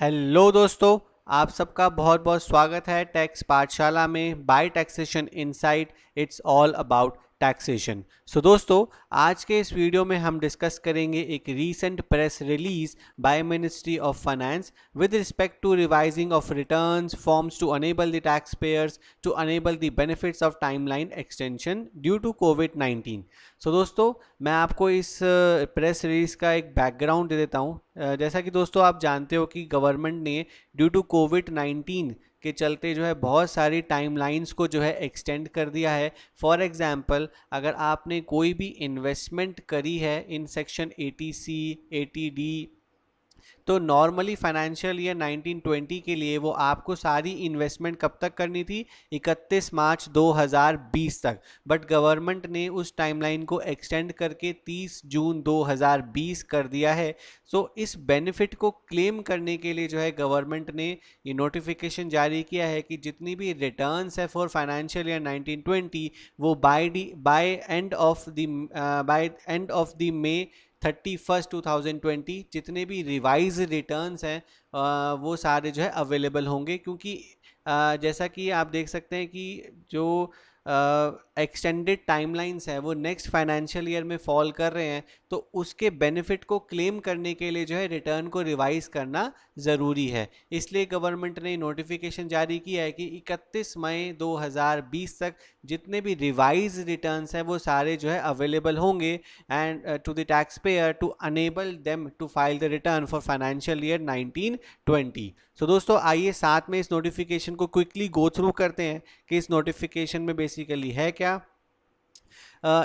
Hello दोस्तों, आप सबका बहुत बहुत स्वागत है टैक्स पाठशाला में। By taxation insight, it's all about taxation. So दोस्तों, आज के इस वीडियो में हम डिस्कस करेंगे एक recent press release by ministry of finance with respect to revising of returns forms to enable the taxpayers to enable the benefits of timeline extension due to COVID-19। सो दोस्तों, मैं आपको इस प्रेस रिलीज का एक background दे देता हूँ। जैसा कि दोस्तों आप जानते हो कि गवर्नमेंट ने ड्यू टू कोविड-19 के चलते जो है बहुत सारी टाइमलाइंस को जो है एक्सटेंड कर दिया है। फॉर एग्जांपल, अगर आपने कोई भी इन्वेस्टमेंट करी है इन सेक्शन 80C 80D, तो नॉर्मली फाइनेंशियल ईयर 1920 के लिए वो आपको सारी इन्वेस्टमेंट कब तक करनी थी? 31 मार्च 2020 तक। बट गवर्नमेंट ने उस टाइमलाइन को एक्सटेंड करके 30 जून 2020 कर दिया है। सो इस बेनिफिट को क्लेम करने के लिए जो है गवर्नमेंट ने ये नोटिफिकेशन जारी किया है कि जितनी भी रिटर्न्स है फॉर फाइनेंशियल ईयर 1920 वो बाय एंड ऑफ द मे 31 2020 जितने भी रिवाइज रिटर्न्स हैं वो सारे जो है अवेलेबल होंगे। क्योंकि जैसा कि आप देख सकते हैं कि जो एक्सटेंडेड टाइमलाइंस है वो नेक्स्ट फाइनेंशियल ईयर में फॉल कर रहे हैं, तो उसके बेनिफिट को क्लेम करने के लिए जो है रिटर्न को रिवाइज करना ज़रूरी है। इसलिए गवर्नमेंट ने नोटिफिकेशन जारी किया है कि 31 मई 2020 तक जितने भी रिवाइज रिटर्न्स हैं वो सारे जो है अवेलेबल होंगे and to the taxpayer to enable them to file the return for financial year 1920। So दोस्तों, आइए साथ में इस नोटिफिकेशन को क्विकली गो थ्रू करते हैं कि इस नोटिफिकेशन में बेसिकली है क्या।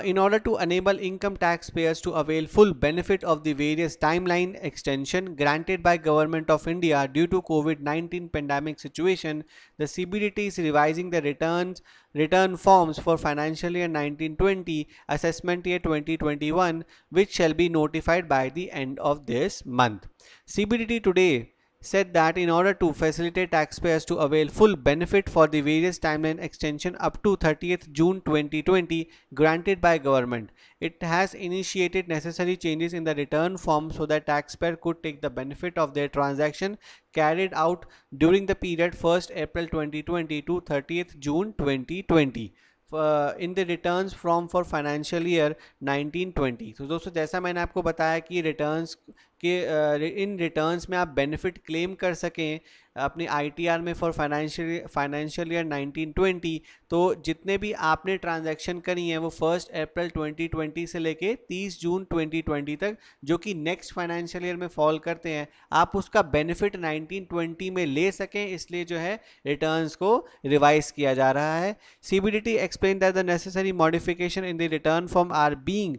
In order to enable income taxpayers to avail full benefit of the various timeline extension granted by Government of India due to COVID-19 pandemic situation, the CBDT is revising the return forms for financial year 1920, assessment year 2021, which shall be notified by the end of this month. CBDT today said that in order to facilitate taxpayers to avail full benefit for the various timeline extension up to 30th June 2020 granted by government, it has initiated necessary changes in the return form so that taxpayer could take the benefit of their transaction carried out during the period 1st April 2020 to 30th June 2020 in the returns from for financial year 1920। तो दोस्तों, जैसा मैंने आपको बताया कि returns के इन returns में आप बेनिफिट क्लेम कर सकें अपने आईटीआर में फॉर फाइनेंशियल ईयर 1920, तो जितने भी आपने ट्रांजैक्शन करी हैं वो 1 अप्रैल 2020 से लेके 30 जून 2020 तक, जो कि नेक्स्ट फाइनेंशियल ईयर में फॉल करते हैं, आप उसका बेनिफिट 1920 में ले सकें, इसलिए जो है रिटर्न्स को रिवाइज किया जा रहा है। CBDT explained that the necessary modification in the return form are being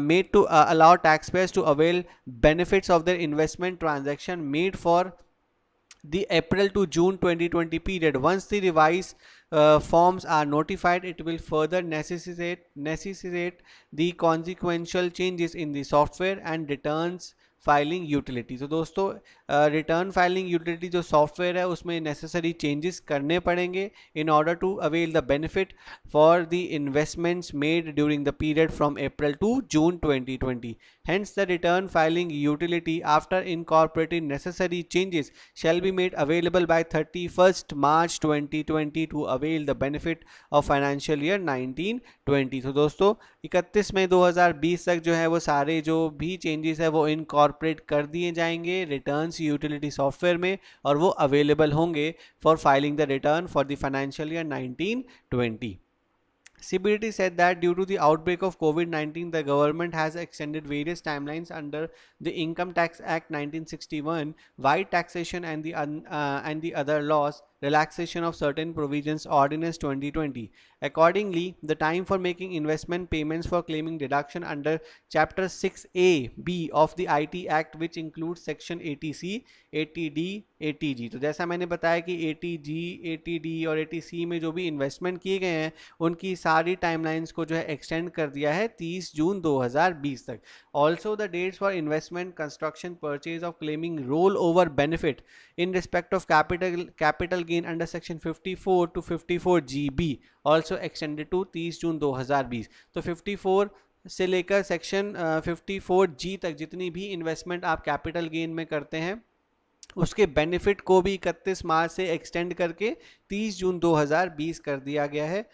made to allow taxpayers to avail benefits of their investment transaction made for the April to June 2020 period. Once the revised forms are notified, it will further necessitate the consequential changes in the software and returns filing utility. तो दोस्तों, return filing utility जो software है उसमें necessary changes करने पड़ेंगे in order to avail the benefit for the investments made during the period from April to June 2020। Hence, the return filing utility, after incorporating necessary changes, shall be made available by 31st March 2020 to avail the benefit of financial year 1920। तो दोस्तों, 31 May 2020 तक जो है वो सारे जो भी changes है वो इनकॉर्पोरेट कर दिए जाएंगे रिटर्न्स यूटिलिटी सॉफ्टवेयर में, और वो अवेलेबल होंगे for filing the return for the financial year 1920। CBDT said that due to the outbreak of COVID-19, the government has extended various timelines under the Income Tax Act 1961, White Taxation and the other laws, relaxation of certain provisions, Ordinance 2020. Accordingly, the time for making investment payments for claiming deduction under Chapter 6A(b) of the IT Act, which includes Section 80C, 80D, 80G। तो जैसा मैंने बताया कि 80G, 80D और 80C में जो भी investment किए गए हैं उनकी सारी टाइमलाइंस को जो है एक्सटेंड कर दिया है 30 जून 2020 तक। Also the dates for investment, construction, purchase of claiming roll over benefit in respect of capital gain under section 54 to 54GB also extended to 30 जून 2020। तो 54 से लेकर सेक्शन 54G तक जितनी भी इन्वेस्टमेंट आप कैपिटल गेन में करते हैं उसके बेनिफिट को भी 31 मार्च से एक्सटेंड करके 30 जून 2020 कर दिया गया है।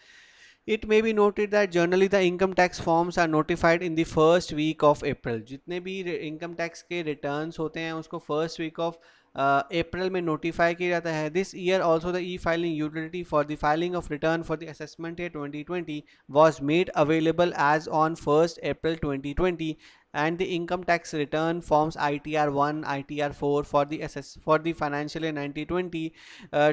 It may be noted that generally the income tax forms are notified in the first week of April. जितने भी income tax के returns होते हैं उसको first week of अप्रैल में नोटिफाई किया जाता है। This year also the E filing utility for the filing of return for the assessment year 2020 was made available as on 1st April 2020, and the income tax return forms ITR 1, ITR 4 for the financial year 2020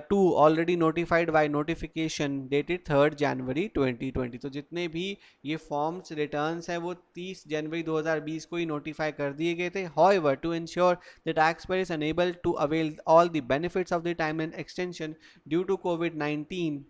2 already notified by notification dated 3rd January 2020। तो जितने भी ये forms returns हैं वो 30 जनवरी 2020 को ही notify कर दिए गए थे। However, to ensure the taxpayer is unable to avail all the benefits of the timeline extension due to COVID-19,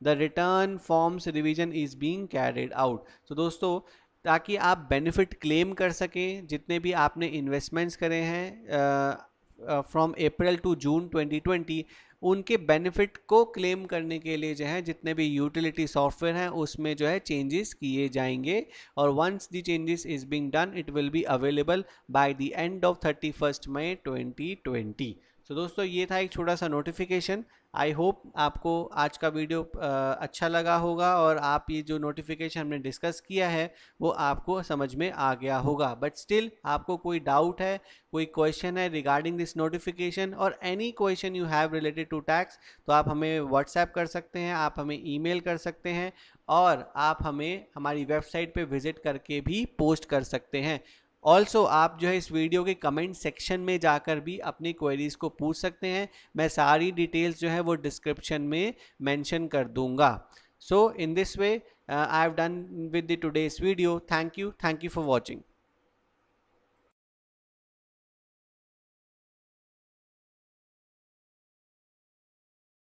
the return forms revision is being carried out. तो दोस्तों, ताकि आप बेनिफिट क्लेम कर सकें जितने भी आपने इन्वेस्टमेंट्स करे हैं फ्रॉम अप्रैल टू जून 2020, उनके बेनिफिट को क्लेम करने के लिए जो है जितने भी यूटिलिटी सॉफ्टवेयर हैं उसमें जो है चेंजेस किए जाएंगे, और once the changes is being done it will be available by the end of 31 May 2020। तो दोस्तों, ये था एक छोटा सा नोटिफिकेशन। आई होप आपको आज का वीडियो अच्छा लगा होगा और आप ये जो नोटिफिकेशन हमने डिस्कस किया है वो आपको समझ में आ गया होगा। बट स्टिल आपको कोई डाउट है, कोई क्वेश्चन है रिगार्डिंग दिस नोटिफिकेशन और any question you have related to tax, तो आप हमें व्हाट्सएप कर सकते हैं, आप हमें ईमेल कर सकते हैं, और आप हमें हमारी वेबसाइट पे विजिट करके भी पोस्ट कर सकते हैं। ऑल्सो आप जो है इस वीडियो के कमेंट सेक्शन में जाकर भी अपनी क्वेरीज को पूछ सकते हैं। मैं सारी डिटेल्स जो है वो डिस्क्रिप्शन में मेंशन कर दूंगा। So in this way I have done with the today's video. Thank you for watching.